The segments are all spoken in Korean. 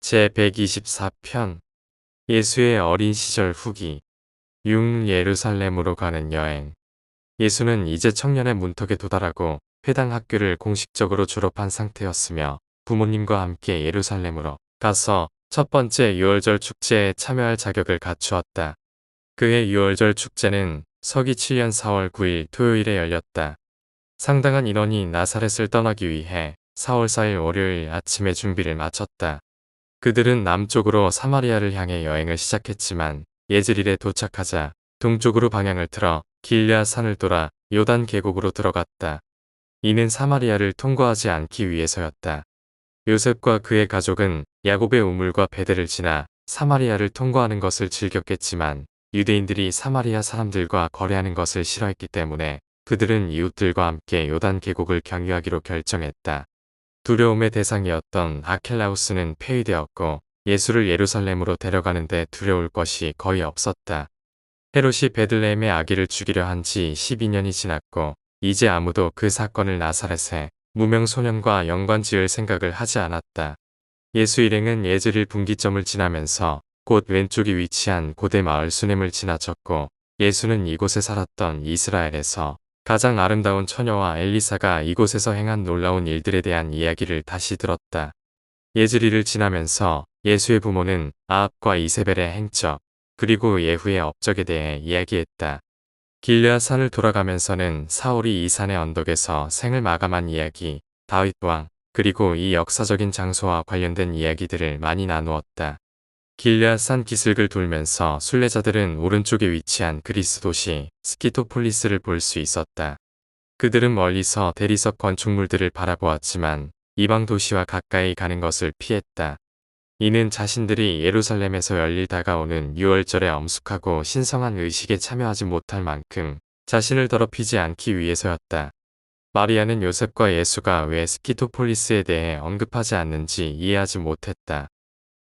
제124편 예수의 어린 시절 후기 예루살렘으로 가는 여행. 예수는 이제 청년의 문턱에 도달하고 회당 학교를 공식적으로 졸업한 상태였으며 부모님과 함께 예루살렘으로 가서 첫 번째 유월절 축제에 참여할 자격을 갖추었다. 그의 유월절 축제는 서기 7년 4월 9일 토요일에 열렸다. 상당한 인원이 나사렛을 떠나기 위해 4월 4일 월요일 아침에 준비를 마쳤다. 그들은 남쪽으로 사마리아를 향해 여행을 시작했지만 예즈릴에 도착하자 동쪽으로 방향을 틀어 길앗 산을 돌아 요단 계곡으로 들어갔다. 이는 사마리아를 통과하지 않기 위해서였다. 요셉과 그의 가족은 야곱의 우물과 베델을 지나 사마리아를 통과하는 것을 즐겼겠지만 유대인들이 사마리아 사람들과 거래하는 것을 싫어했기 때문에 그들은 이웃들과 함께 요단 계곡을 경유하기로 결정했다. 두려움의 대상이었던 아켈라우스는 폐위되었고 예수를 예루살렘으로 데려가는데 두려울 것이 거의 없었다. 헤롯이 베들레헴의 아기를 죽이려 한 지 12년이 지났고 이제 아무도 그 사건을 나사렛에 무명 소년과 연관지을 생각을 하지 않았다. 예수 일행은 예즈릴 분기점을 지나면서 곧 왼쪽이 위치한 고대 마을 수넴을 지나쳤고 예수는 이곳에 살았던 이스라엘에서 가장 아름다운 처녀와 엘리사가 이곳에서 행한 놀라운 일들에 대한 이야기를 다시 들었다. 예즈리를 지나면서 예수의 부모는 아합과 이세벨의 행적, 그리고 예후의 업적에 대해 이야기했다. 길앗 산을 돌아가면서는 사울이 이 산의 언덕에서 생을 마감한 이야기, 다윗 왕, 그리고 이 역사적인 장소와 관련된 이야기들을 많이 나누었다. 길앗 산 기슭을 돌면서 순례자들은 오른쪽에 위치한 그리스 도시 스키토폴리스를 볼 수 있었다. 그들은 멀리서 대리석 건축물들을 바라보았지만 이방 도시와 가까이 가는 것을 피했다. 이는 자신들이 예루살렘에서 열릴 다가오는 유월절의 엄숙하고 신성한 의식에 참여하지 못할 만큼 자신을 더럽히지 않기 위해서였다. 마리아는 요셉과 예수가 왜 스키토폴리스에 대해 언급하지 않는지 이해하지 못했다.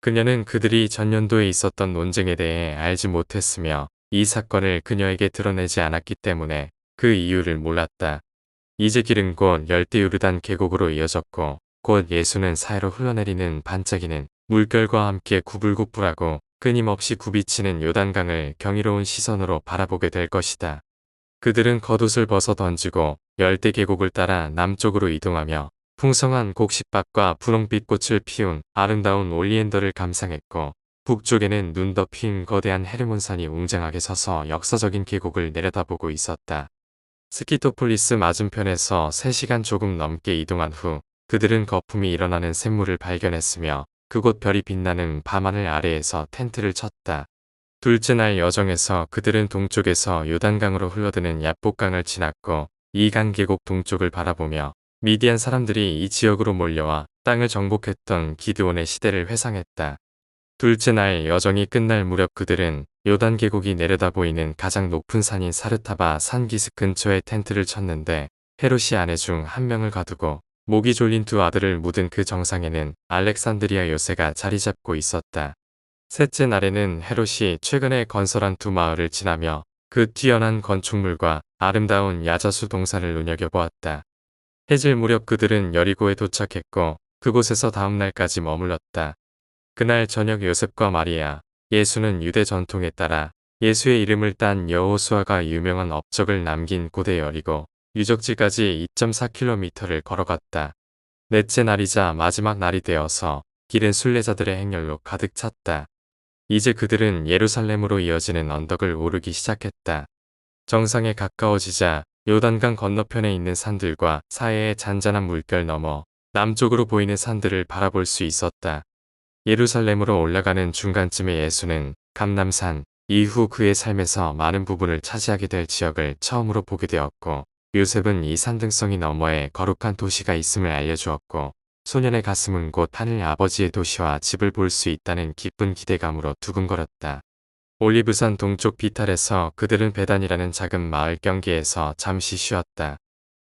그녀는 그들이 전년도에 있었던 논쟁에 대해 알지 못했으며 이 사건을 그녀에게 드러내지 않았기 때문에 그 이유를 몰랐다. 이제 길은 곧 열대 요르단 계곡으로 이어졌고 곧 예수는 사이로 흘러내리는 반짝이는 물결과 함께 구불구불하고 끊임없이 굽이치는 요단강을 경이로운 시선으로 바라보게 될 것이다. 그들은 겉옷을 벗어 던지고 열대 계곡을 따라 남쪽으로 이동하며 풍성한 곡식밭과 분홍빛 꽃을 피운 아름다운 올리엔더를 감상했고 북쪽에는 눈 덮인 거대한 헤르몬산이 웅장하게 서서 역사적인 계곡을 내려다보고 있었다. 스키토폴리스 맞은편에서 3시간 조금 넘게 이동한 후 그들은 거품이 일어나는 샘물을 발견했으며 그곳 별이 빛나는 밤하늘 아래에서 텐트를 쳤다. 둘째 날 여정에서 그들은 동쪽에서 요단강으로 흘러드는 얍복강을 지났고 이 강 계곡 동쪽을 바라보며 미디안 사람들이 이 지역으로 몰려와 땅을 정복했던 기드온의 시대를 회상했다. 둘째 날 여정이 끝날 무렵 그들은 요단 계곡이 내려다 보이는 가장 높은 산인 사르타바 산 기슭 근처에 텐트를 쳤는데 헤롯이 아내 중 한 명을 가두고 목이 졸린 두 아들을 묻은 그 정상에는 알렉산드리아 요새가 자리 잡고 있었다. 셋째 날에는 헤롯이 최근에 건설한 두 마을을 지나며 그 뛰어난 건축물과 아름다운 야자수 동산을 눈여겨보았다. 해질 무렵 그들은 여리고에 도착했고 그곳에서 다음 날까지 머물렀다. 그날 저녁 요셉과 마리아, 예수는 유대 전통에 따라 예수의 이름을 딴 여호수아가 유명한 업적을 남긴 고대 여리고 유적지까지 2.4km를 걸어갔다. 넷째 날이자 마지막 날이 되어서 길은 순례자들의 행렬로 가득 찼다. 이제 그들은 예루살렘으로 이어지는 언덕을 오르기 시작했다. 정상에 가까워지자 요단강 건너편에 있는 산들과 사이의 잔잔한 물결 너머 남쪽으로 보이는 산들을 바라볼 수 있었다. 예루살렘으로 올라가는 중간쯤에 예수는 감람산 이후 그의 삶에서 많은 부분을 차지하게 될 지역을 처음으로 보게 되었고 요셉은 이 산등성이 너머에 거룩한 도시가 있음을 알려주었고 소년의 가슴은 곧 하늘 아버지의 도시와 집을 볼 수 있다는 기쁜 기대감으로 두근거렸다. 올리브산 동쪽 비탈에서 그들은 베단이라는 작은 마을 경계에서 잠시 쉬었다.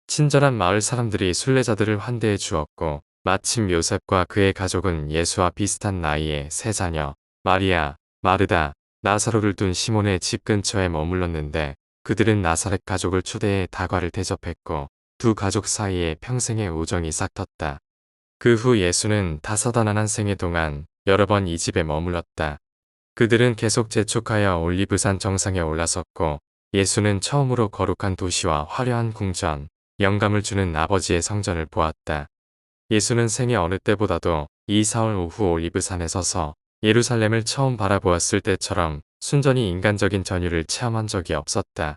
친절한 마을 사람들이 순례자들을 환대해 주었고 마침 요셉과 그의 가족은 예수와 비슷한 나이의 세 자녀 마리아, 마르다, 나사로를 둔 시몬의 집 근처에 머물렀는데 그들은 나사렛 가족을 초대해 다과를 대접했고 두 가족 사이에 평생의 우정이 싹텄다. 그 후 예수는 다사다난한 생애 동안 여러 번 이 집에 머물렀다. 그들은 계속 재촉하여 올리브산 정상에 올라섰고 예수는 처음으로 거룩한 도시와 화려한 궁전, 영감을 주는 아버지의 성전을 보았다. 예수는 생애 어느 때보다도 이 사흘 오후 올리브산에 서서 예루살렘을 처음 바라보았을 때처럼 순전히 인간적인 전율을 체험한 적이 없었다.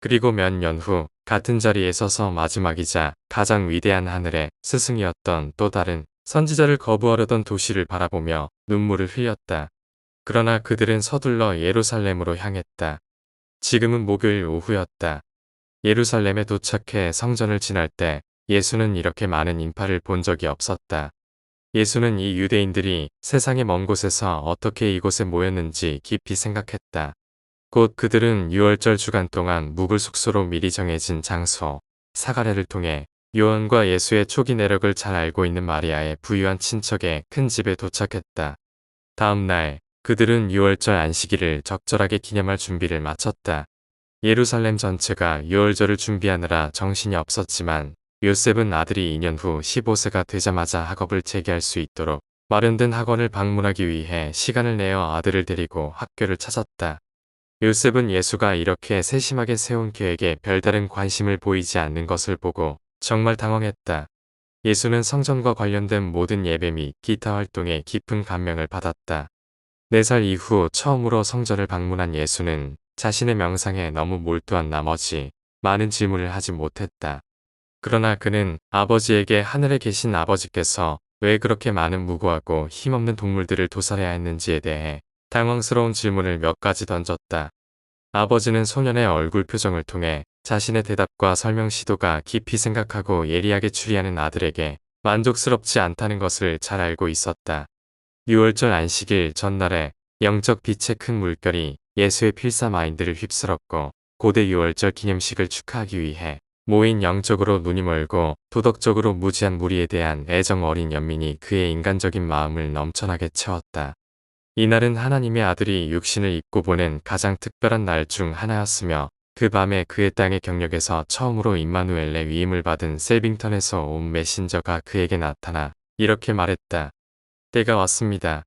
그리고 몇 년 후 같은 자리에 서서 마지막이자 가장 위대한 하늘의 스승이었던 또 다른 선지자를 거부하려던 도시를 바라보며 눈물을 흘렸다. 그러나 그들은 서둘러 예루살렘으로 향했다. 지금은 목요일 오후였다. 예루살렘에 도착해 성전을 지날 때 예수는 이렇게 많은 인파를 본 적이 없었다. 예수는 이 유대인들이 세상의 먼 곳에서 어떻게 이곳에 모였는지 깊이 생각했다. 곧 그들은 유월절 주간 동안 묵을 숙소로 미리 정해진 장소, 사가랴를 통해 요한과 예수의 초기 내력을 잘 알고 있는 마리아의 부유한 친척의 큰 집에 도착했다. 다음 날 그들은 유월절 안식일을 적절하게 기념할 준비를 마쳤다. 예루살렘 전체가 유월절을 준비하느라 정신이 없었지만 요셉은 아들이 2년 후 15세가 되자마자 학업을 재개할 수 있도록 마련된 학원을 방문하기 위해 시간을 내어 아들을 데리고 학교를 찾았다. 요셉은 예수가 이렇게 세심하게 세운 계획에 별다른 관심을 보이지 않는 것을 보고 정말 당황했다. 예수는 성전과 관련된 모든 예배 및 기타 활동에 깊은 감명을 받았다. 4살 이후 처음으로 성전을 방문한 예수는 자신의 명상에 너무 몰두한 나머지 많은 질문을 하지 못했다. 그러나 그는 아버지에게 하늘에 계신 아버지께서 왜 그렇게 많은 무고하고 힘없는 동물들을 도살해야 했는지에 대해 당황스러운 질문을 몇 가지 던졌다. 아버지는 소년의 얼굴 표정을 통해 자신의 대답과 설명 시도가 깊이 생각하고 예리하게 추리하는 아들에게 만족스럽지 않다는 것을 잘 알고 있었다. 6월절 안식일 전날에 영적 빛의 큰 물결이 예수의 필사 마인드를 휩쓸었고 고대 6월절 기념식을 축하하기 위해 모인 영적으로 눈이 멀고 도덕적으로 무지한 무리에 대한 애정 어린 연민이 그의 인간적인 마음을 넘쳐나게 채웠다. 이날은 하나님의 아들이 육신을 입고 보낸 가장 특별한 날 중 하나였으며 그 밤에 그의 땅의 경력에서 처음으로 임마누엘의 위임을 받은 셀빙턴에서 온 메신저가 그에게 나타나 이렇게 말했다. 때가 왔습니다.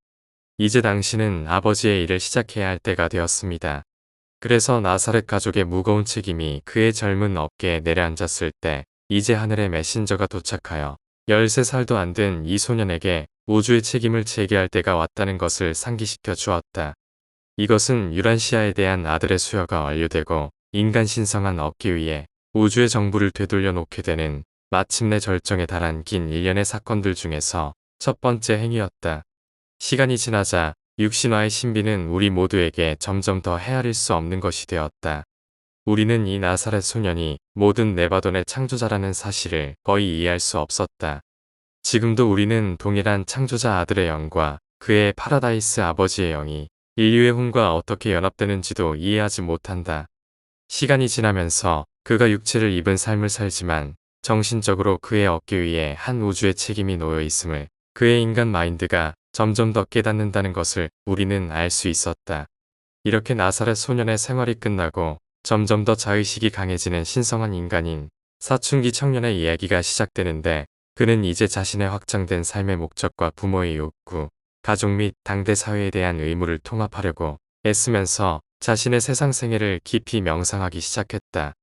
이제 당신은 아버지의 일을 시작해야 할 때가 되었습니다. 그래서 나사렛 가족의 무거운 책임이 그의 젊은 어깨에 내려앉았을 때 이제 하늘의 메신저가 도착하여 13살도 안 된 이 소년에게 우주의 책임을 제기할 때가 왔다는 것을 상기시켜 주었다. 이것은 유란시아에 대한 아들의 수여가 완료되고 인간 신성한 얻기 위해 우주의 정부를 되돌려 놓게 되는 마침내 절정에 달한 긴 일련의 사건들 중에서 첫 번째 행위였다. 시간이 지나자 육신화의 신비는 우리 모두에게 점점 더 헤아릴 수 없는 것이 되었다. 우리는 이 나사렛 소년이 모든 네바돈의 창조자라는 사실을 거의 이해할 수 없었다. 지금도 우리는 동일한 창조자 아들의 영과 그의 파라다이스 아버지의 영이 인류의 혼과 어떻게 연합되는지도 이해하지 못한다. 시간이 지나면서 그가 육체를 입은 삶을 살지만 정신적으로 그의 어깨 위에 한 우주의 책임이 놓여 있음을 그의 인간 마인드가 점점 더 깨닫는다는 것을 우리는 알 수 있었다. 이렇게 나사렛 소년의 생활이 끝나고 점점 더 자의식이 강해지는 신성한 인간인 사춘기 청년의 이야기가 시작되는데 그는 이제 자신의 확장된 삶의 목적과 부모의 욕구, 가족 및 당대 사회에 대한 의무를 통합하려고 애쓰면서 자신의 세상 생애를 깊이 명상하기 시작했다.